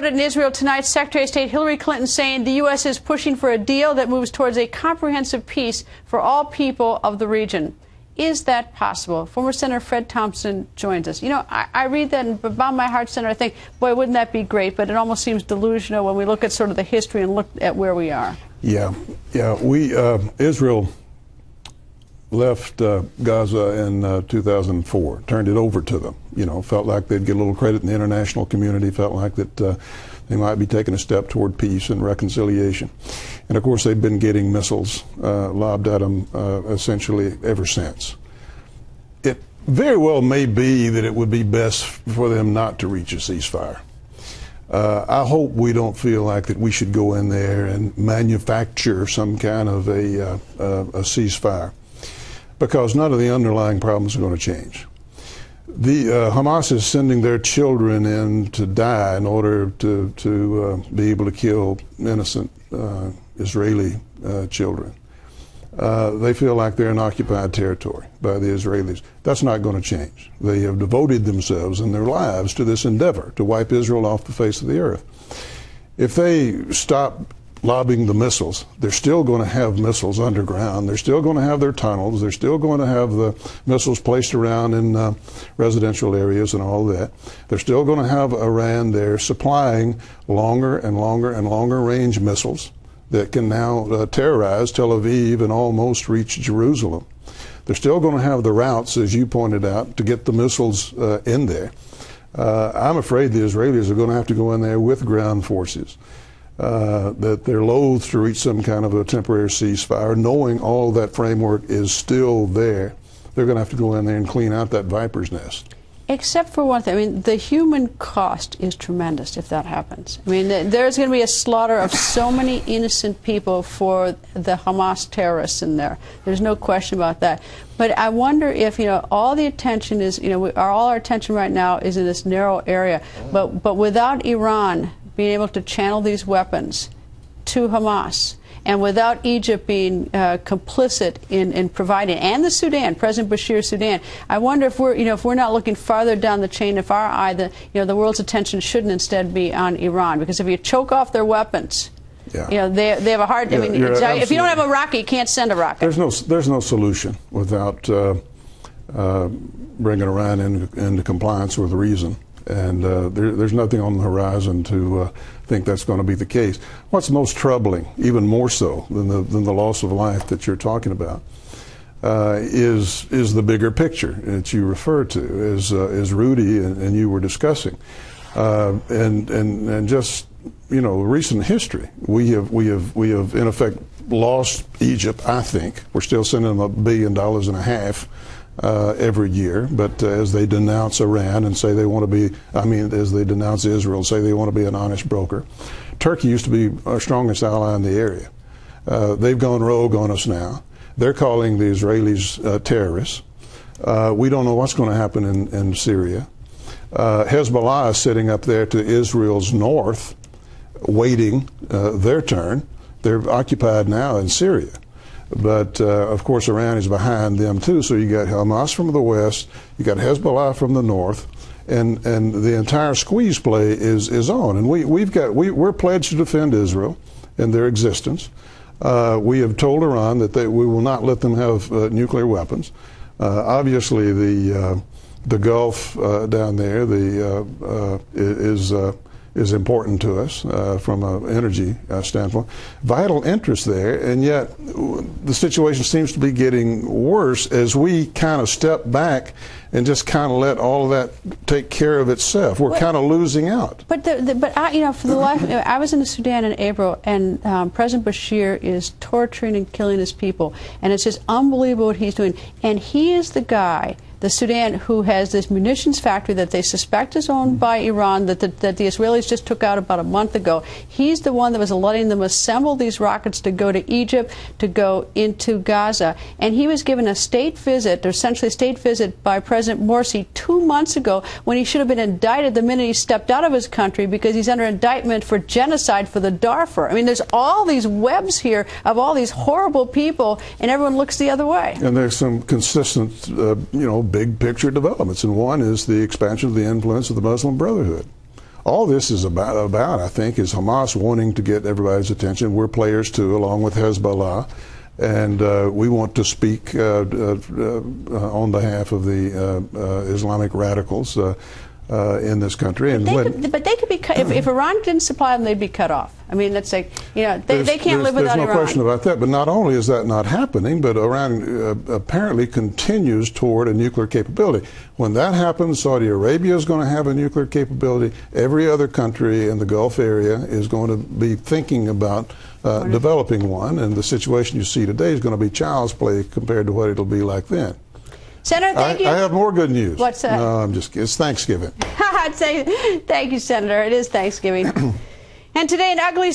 noted in Israel tonight, Secretary of State Hillary Clinton saying the U.S. is pushing for a deal that moves towards a comprehensive peace for all people of the region. Is that possible? Former Senator Fred Thompson joins us. You know, I read that and bottom of my heart center, I think, boy, wouldn't that be great? But it almost seems delusional when we look at sort of the history and look at where we are. Yeah. Israel left Gaza in 2004, turned it over to them. You know, felt like they'd get a little credit in the international community, felt like that they might be taking a step toward peace and reconciliation. And of course, they've been getting missiles lobbed at them essentially ever since. It very well may be that it would be best for them not to reach a ceasefire. I hope we don't feel like that we should go in there and manufacture some kind of a ceasefire, because none of the underlying problems are going to change. The Hamas is sending their children in to die in order to be able to kill innocent Israeli children. They feel like they're in occupied territory by the Israelis. That's not going to change. They have devoted themselves and their lives to this endeavor to wipe Israel off the face of the earth. If they stop lobbing the missiles, they're still going to have missiles underground. They're still going to have their tunnels. They're still going to have the missiles placed around in residential areas and all that. They're still going to have Iran there supplying longer and longer and longer range missiles that can now terrorize Tel Aviv and almost reach Jerusalem. They're still going to have the routes, as you pointed out, to get the missiles in there. I'm afraid the Israelis are going to have to go in there with ground forces. That they're loath to reach some kind of a temporary ceasefire, knowing all that framework is still there. They're going to have to go in there and clean out that viper's nest. Except for one thing, I mean, the human cost is tremendous if that happens. I mean, there's going to be a slaughter of so many innocent people for the Hamas terrorists in there. There's no question about that. But I wonder if, you know, all the attention is, you know, all our attention right now is in this narrow area. But without Iran being able to channel these weapons to Hamas, and without Egypt being complicit in providing, and the Sudan, President Bashir's Sudan, I wonder if we're, you know, if we're not looking farther down the chain, if our eye, you know, the world's attention shouldn't instead be on Iran, because if you choke off their weapons, you know, they have a hard. I mean, if you don't have a rocket, you can't send a rocket. There's no solution without bringing Iran into compliance with reason. And there's nothing on the horizon to think that's going to be the case. What's most troubling, even more so than the loss of life that you're talking about, is the bigger picture that you refer to, as Rudy and you were discussing, and just, you know, recent history. We have in effect lost Egypt. I think we're still sending them $1.5 billion. Every year, but as they denounce Iran and say they want to be, as they denounce Israel, say they want to be an honest broker. Turkey used to be our strongest ally in the area. They've gone rogue on us now. They're calling the Israelis terrorists. We don't know what's going to happen in Syria. Hezbollah is sitting up there to Israel's north, waiting their turn. They're occupied now in Syria. But, of course, Iran is behind them, too. So you got Hamas from the west, you got Hezbollah from the north, and the entire squeeze play is on. And we're pledged to defend Israel and their existence. We have told Iran that we will not let them have nuclear weapons. Obviously, the Gulf down there is important to us from an energy standpoint. Vital interest there, and yet the situation seems to be getting worse as we kind of step back and just kind of let all of that take care of itself. We're kind of losing out. But you know, for the life, I was in the Sudan in April, and President Bashir is torturing and killing his people, and it's just unbelievable what he's doing. And he is the guy, the Sudan, who has this munitions factory that they suspect is owned by Iran, that the Israelis just took out about a month ago. He's the one that was letting them assemble these rockets to go to Egypt, to go into Gaza. And he was given a state visit, or essentially a state visit, by President Morsi 2 months ago, when he should have been indicted the minute he stepped out of his country, because he's under indictment for genocide for the Darfur. I mean, there's all these webs here of all these horrible people, and everyone looks the other way. And there's some consistent, you know, big picture developments, and one is the expansion of the influence of the Muslim Brotherhood all this is about, I think, is Hamas wanting to get everybody's attention. We're players too, along with Hezbollah, and we want to speak on behalf of the Islamic radicals in this country. But they could be cut, if Iran didn't supply them, they'd be cut off. I mean, that's like, you know, they can't live without Iran. There's no question about that. But not only is that not happening, but Iran apparently continues toward a nuclear capability. When that happens, Saudi Arabia is going to have a nuclear capability. Every other country in the Gulf area is going to be thinking about developing one. And the situation you see today is going to be child's play compared to what it'll be like then. Senator, thank you. I have more good news. What's that? No, I'm just kidding. It's Thanksgiving. I'd say thank you, Senator. It is Thanksgiving. And today, an ugly